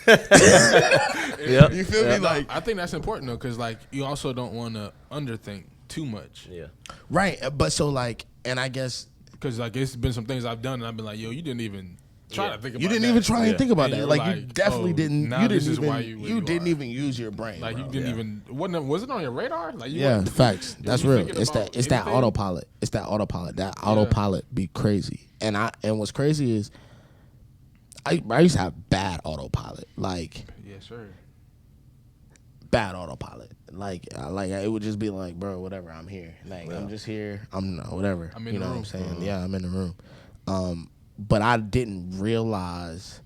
Yep. You feel me? Like I think that's important though, because like you also don't want to underthink too much. Yeah. Right, but so like, and I guess because like it's been some things I've done and I've been like, yo, you didn't even try to think about. You didn't even try and think about that. Like you definitely didn't. You didn't even use your brain. Like you didn't even. Was it on your radar? Like facts. That's real. It's that autopilot. It's that autopilot. That autopilot be crazy. And what's crazy is. I used to have bad autopilot, like bad autopilot, like it would just be like, bro, whatever, I'm here, like I'm just here, whatever, I'm in the room. What I'm saying? Yeah, I'm in the room, but I didn't realize,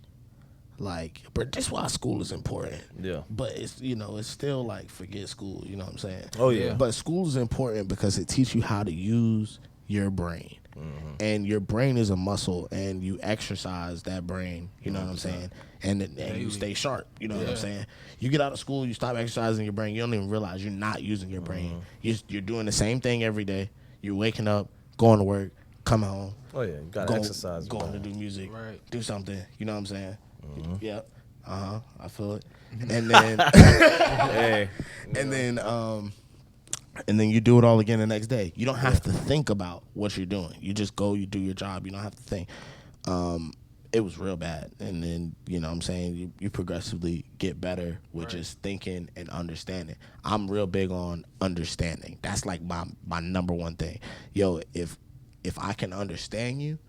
like, but that's why school is important. Yeah, but it's it's still like forget school, you know what I'm saying? Oh yeah, but school is important because it teaches you how to use your brain. And your brain is a muscle, and you exercise that brain. You know what I'm saying? And you stay sharp. You know what I'm saying? You get out of school, you stop exercising your brain. You don't even realize you're not using your brain. You're doing the same thing every day. You're waking up, going to work, come home. Oh yeah, you gotta exercise. Going to do music, do something. You know what I'm saying? Yep. I feel it. And then, and then you do it all again the next day. You don't have to think about what you're doing. You just go, you do your job. You don't have to think. It was real bad. And then, you know what I'm saying, you progressively get better with just thinking and understanding. I'm real big on understanding. That's like my number one thing. Yo, if I can understand you,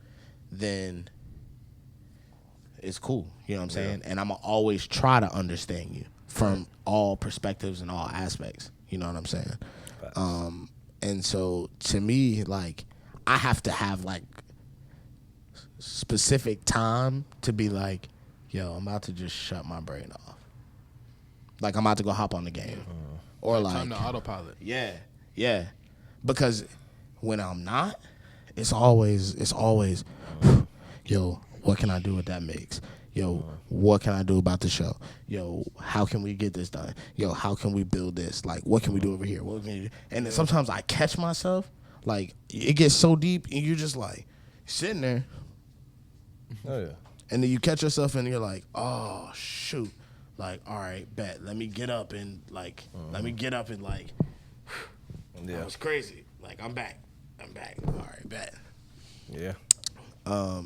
then it's cool. You know what I'm saying? And I'm going to always try to understand you from all perspectives and all aspects. You know what I'm saying? And so to me, like, I have to have like specific time to be like, yo, I'm about to just shut my brain off. Like, I'm about to go hop on the game. Or like time to autopilot. Yeah. Because when I'm not, it's always, yo, what can I do with that mix? Yo, what can I do about the show? Yo, how can we get this done? Yo, how can we build this? Like, what can we do over here? What can we do? And then sometimes I catch myself, like, it gets so deep, and you're just like sitting there. Oh yeah. And then you catch yourself, and you're like, oh shoot, like, all right, bet. Let me get up and like, that was crazy. Like, I'm back. All right, bet. Yeah. All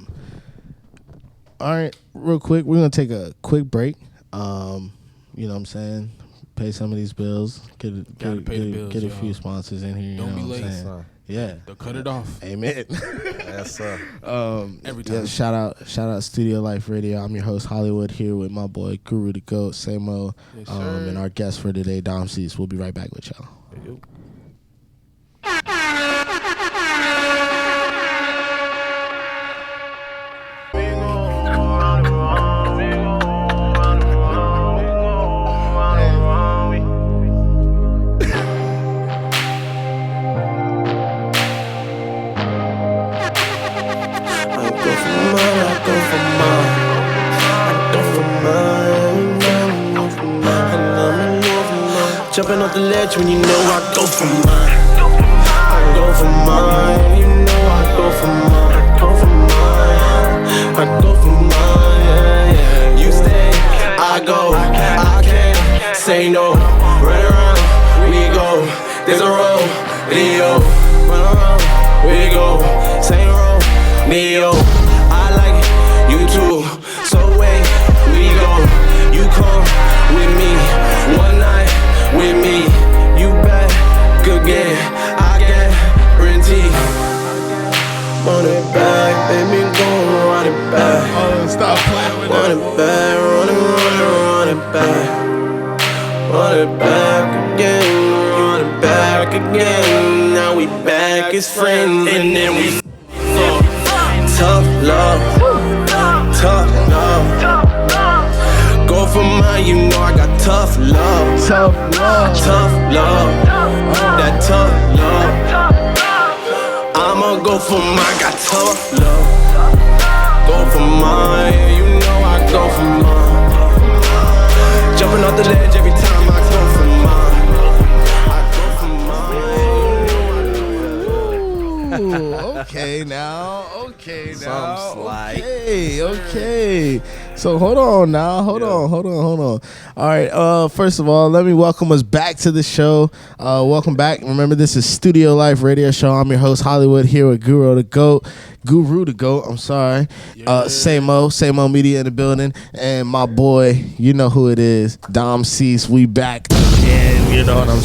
right, real quick, we're gonna take a quick break. You know what I'm saying? Pay some of these bills. Get a few sponsors in here. Don't you know be what I'm late. saying? Yeah. They'll cut it off. Amen. Yes, sir. Every time. Yeah, shout out Studio Life Radio. I'm your host Hollywood here with my boy Guru the Goat, Samo, Yes, sir. and our guest for today, Dom Cease. We'll be right back with y'all. Jumping off the ledge when you know I go for mine. I go for mine. You know I go for mine. I go for mine. I go for mine. Yeah, yeah. You stay, I go. I can't say no. Run around, we go. There's a road, Neo. Run around, we go. Same road, Neo. I like it, you too. So wait, we go. You come with me one night. With me, you back again. I guarantee. Run it back, baby, go run it back. Oh, stop playing with Run it back, run it back. Run it back again, run it back again. Now we back as friends, and then we tough love, tough love. Go for mine, you know I got tough love. Tough love. Tough love. That tough love. I'ma go for mine, got tough love. Go for mine, you know I go for mine. Jumping off the ledge every time I go for mine. I go for mine. Ooh, okay now. Some slight. Okay. So hold on now. Hold on. All right. First of all, let me welcome us back to the show. Welcome back. Remember, this is Studio Life Radio Show. I'm your host Hollywood here with Guru the Goat. I'm sorry. Samo Media in the building, and my boy, you know who it is, Dom Cease. We back again. You know what I'm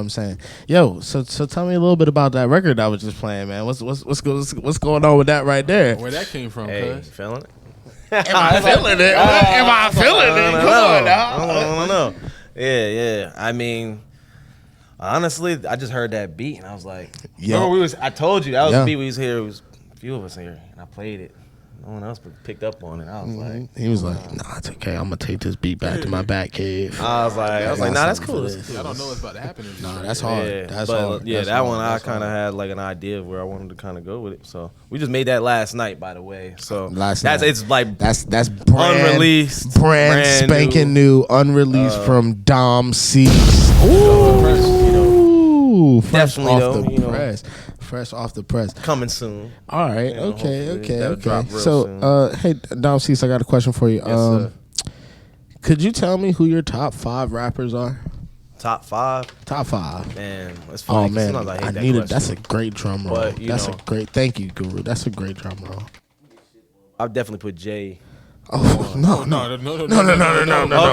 saying. Yo, so tell me a little bit about that record I was just playing, man. What's going on with that right there? Where that came from, Hey, cuz? feeling it? Am I feeling it? Am I feeling it? Come on now. I don't know. Yeah. I mean, honestly, I just heard that beat and I was like, remember I told you that was the beat we was here. It was a few of us here, and I played it. No one else picked up on it. I was like, he was like, nah, it's okay. I'm gonna take this beat back to my back cave. I was like, nah, that's cool. I don't know what's about to happen. Nah, that's hard. Yeah, That's but hard. yeah, That's that hard. one I That's kind of hard. had like an idea of where I wanted to kind of go with it. So we just made that last night, by the way. So Last night. it's like That's brand, unreleased, brand spanking new, unreleased from Dom Cease. Ooh, fresh Definitely, off though, the you know. press. Fresh off the press. coming soon. All right. You know, Okay. hopefully that'll Okay. drop real So, soon. hey, Dom Cease, I got a question for you. Yes, sir. Could you tell me who your top 5 rappers are? Top 5, Top 5. man. It's funny. Oh 'cause man, sometimes I hate I that need it. question. That's a great drum roll. But, you That's know. a great. Thank you, Guru. That's a great drum roll. I've definitely put Jay. Oh no. No. Okay,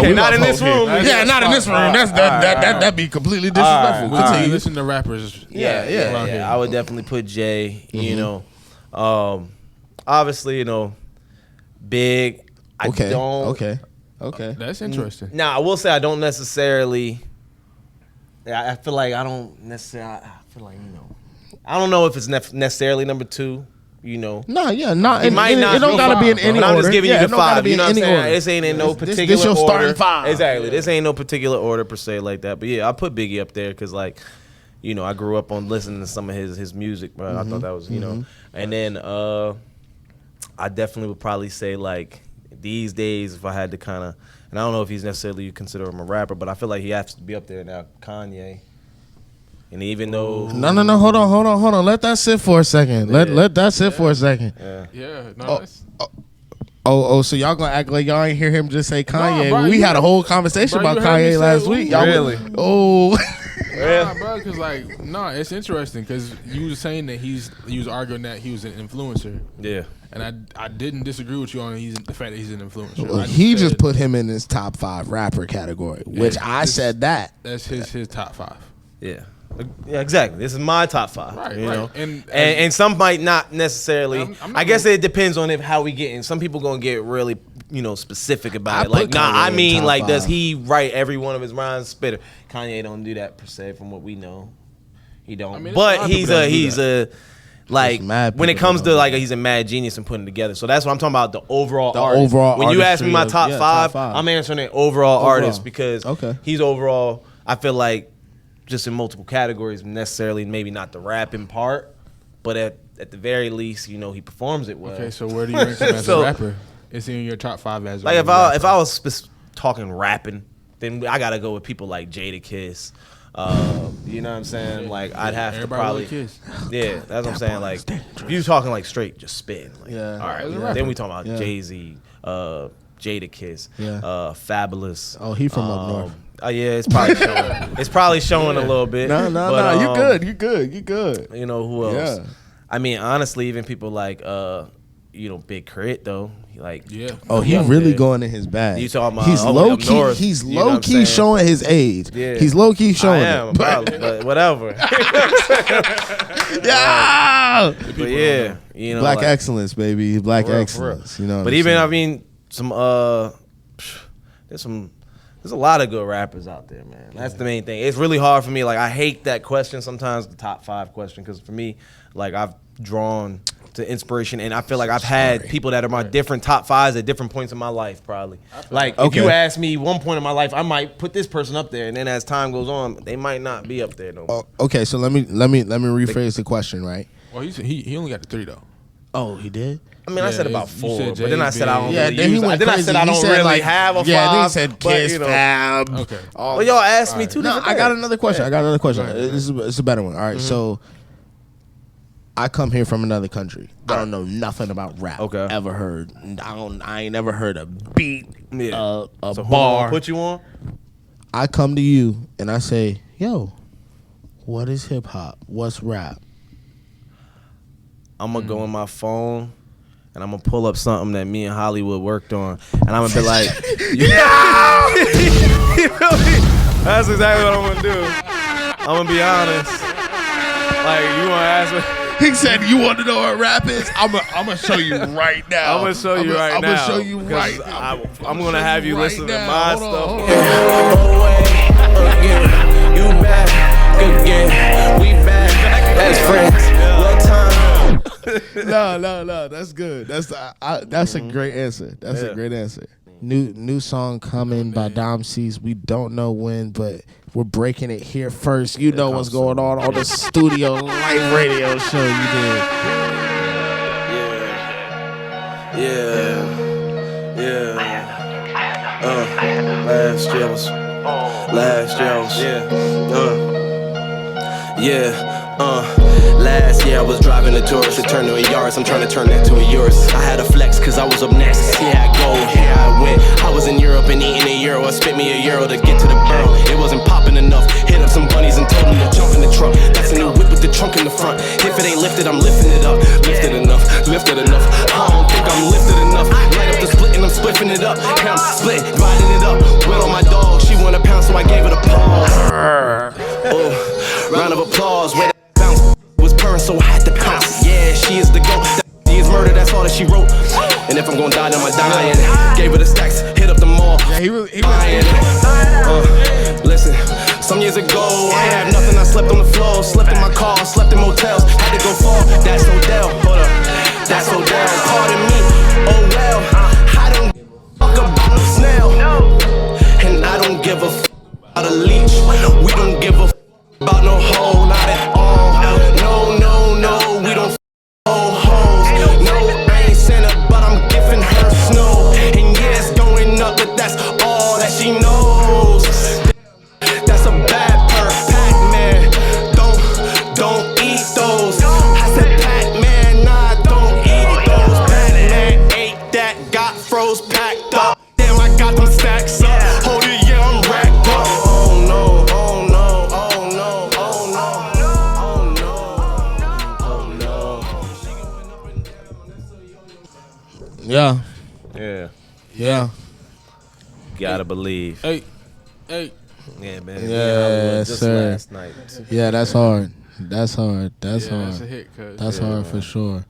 We not love in this Hope here. room. Yeah, not in this room. That'd be completely disrespectful. All right. Continue. Listen to rappers. Yeah. around here. I would definitely put Jay. Mm-hmm. You know, obviously, you know, Big. I don't. Okay. That's interesting. Now I will say I don't necessarily. I feel like I don't necessarily. I feel like, you know, I don't know if it's necessarily number 2 You know, not. It might not. It don't gotta be in any order. I'm just giving you the 5. You know what I'm saying? Order. This ain't in no particular this your order. starting 5. Exactly. This ain't no particular order per se like that. But yeah, I put Biggie up there because like, you know, I grew up on listening to some of his music, bro. I thought that was, you know, and then I definitely would probably say like these days if I had to kind of, and I don't know if he's necessarily you consider him a rapper, but I feel like he has to be up there now. Kanye. And even though no, hold on, let that sit for a second. Let that sit for a second. So y'all gonna act like y'all ain't hear him just say Kanye? Bro, we had a whole conversation about Kanye last week. Y'all really? Nah, bro, because like, it's interesting because you was saying that you was arguing that he was an influencer. Yeah. And I didn't disagree with you on the fact that he's an influencer. Well, he just put him in his top 5 rapper category, which I said that. That's his top 5. Yeah. Yeah, exactly. This is my top 5. Right, you know? And some might not necessarily. I'm not I guess it depends on how we get in. Some people gonna get really, you know, specific about it. Like, I mean, like, does he write every one of his rhymes spitter? Kanye don't do that per se, from what we know. He don't. I mean, but he's a like when it comes to like he's a mad genius in putting it together. So that's what I'm talking about. The overall artist. When you ask me my top 5, I'm answering an overall artist because he's overall. I feel like. Just in multiple categories, necessarily maybe not the rapping part, but at the very least, you know, he performs it well. Okay, so where do you rank him as a rapper? Is he in your top 5 as like a rapper? if I was talking rapping, then I gotta go with people like Jadakiss. You know what I'm saying? Like I'd have to probably that's what I'm saying. Like if you talking like straight, just spitting. Like, all right, then we talking about Jay-Z, Jadakiss, Fabulous. Oh, he from up north. Oh yeah, it's probably showing. It's probably showing a little bit. No, you good. You know who else? Yeah. I mean, honestly, even people like you know, Big Crit though. Like Oh, he really going in his bag. You talking about he's low key. North, he's low key showing his age. Yeah. He's low key showing it. Probably, but whatever. Yeah. But yeah, you know, Black excellence, baby. Black excellence. You know. But even I mean, there's a lot of good rappers out there, man. That's the main thing. It's really hard for me. Like, I hate that question sometimes, the top 5 question, because for me, like, I've drawn to inspiration, and I feel like I've had people that are my different top 5s at different points in my life, probably. Like, if you ask me one point in my life, I might put this person up there, and then as time goes on, they might not be up there no more. Okay, so let me rephrase the question, right? Well, he only got the 3 though. Oh, he did? I mean, I said about 4, but then I said I don't really use it. Then I said I don't really have a 5. Yeah, then he said Kiss, Fab. Okay. Well, y'all asked me 2 different things. I got another question. It's a better one. All right, so I come here from another country. I don't know nothing about rap. Okay. Ever heard. I ain't never heard a beat, a so bar. Put you on? I come to you and I say, yo, what is hip hop? What's rap? I'm going to go on my phone and I'm going to pull up something that me and Hollywood worked on. And I'm going to be like, you feel me? That's exactly what I'm going to do. I'm going to be honest. Like, you want to ask me? He said, you want to know what rap is? I'm going to show you right now. I'm going to show you right now. I'm going to show you right now. I'm going to have you listen to my stuff. You back again. We back as friends. What time? No. That's good. That's a great answer. That's a great answer. New song coming by Dom C's. We don't know when, but we're breaking it here first. You know what's going on the Studio Live radio show you did. Yeah. Last Last year I was driving a Taurus, it turned to a Yaris. I'm trying to turn that to a yours. I had a flex cause I was up next. Here I go, here I went. I was in Europe and eating a euro. I spent me €1 to get to the barrel. It wasn't popping enough. Hit up some bunnies and told them to jump in the truck. That's a new whip with the trunk in the front. If it ain't lifted, I'm lifting it up. Lifted enough. I don't think I'm lifted enough. Light up the split and I'm spliffing it up. I'm split, dividing it up. Went on my dog, she want a pound, so I gave it a pause. Round of applause. Wait, was purring, so I had to pounce. Yeah, she is the GOAT. She is murder, that's all that she wrote. And if I'm gonna die, then I'm dying. Gave her the stacks, hit up the mall. Yeah, he was listen, some years ago, I ain't have nothing. I slept on the floor, slept in my car, slept in motels. Had to go far, that's Odell. Hold up. about a leech. We don't give a about no hoe, not at all. No, we don't hoes. No, I ain't Santa, but I'm giving her snow. And yeah, it's going up, but that's all that she knows. That's a bad Pac-Man. Don't eat those. I said Pac-Man, nah, don't eat those. Pac-Man ate that, got froze, packed up. Damn, I got them stacks up. Hold it, yeah, I'm racked up. Oh no, oh no, oh no, oh no, oh no, oh no. Yeah. Yeah. Gotta believe. Hey. Yeah, man. Yeah, just sir. last night. Yeah, that's hard. That's hard. That's hard. That's a hit, cuz. That's hard for sure.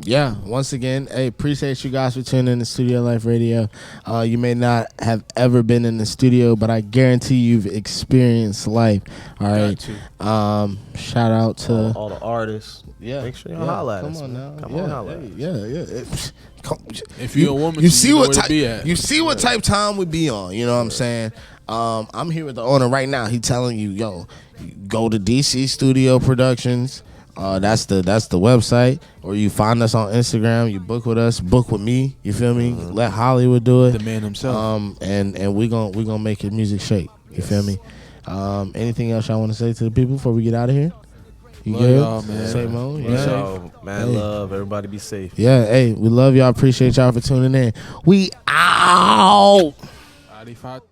Yeah, once again, hey, appreciate you guys for tuning in to Studio Life Radio. You may not have ever been in the studio, but I guarantee you've experienced life. All right. Shout out to all the artists. Yeah. Make sure you holla at us. Come on now. Come on, holla. Yeah. If you're a woman, you see what type be at. You see what type time we be on. You know what I'm saying? I'm here with the owner right now. He telling you, yo, go to DC Studio Productions. That's the website, or you find us on Instagram. You book with us, book with me. You feel me? Let Hollywood do it. The man himself. And we gonna make his music shake. You feel me? Anything else y'all want to say to the people before we get out of here? You Love good? y'all, man. Say Mo. You safe? Yo, man, love. Everybody be safe. Yeah. Hey, we love y'all. Appreciate y'all for tuning in. We out. 95,000.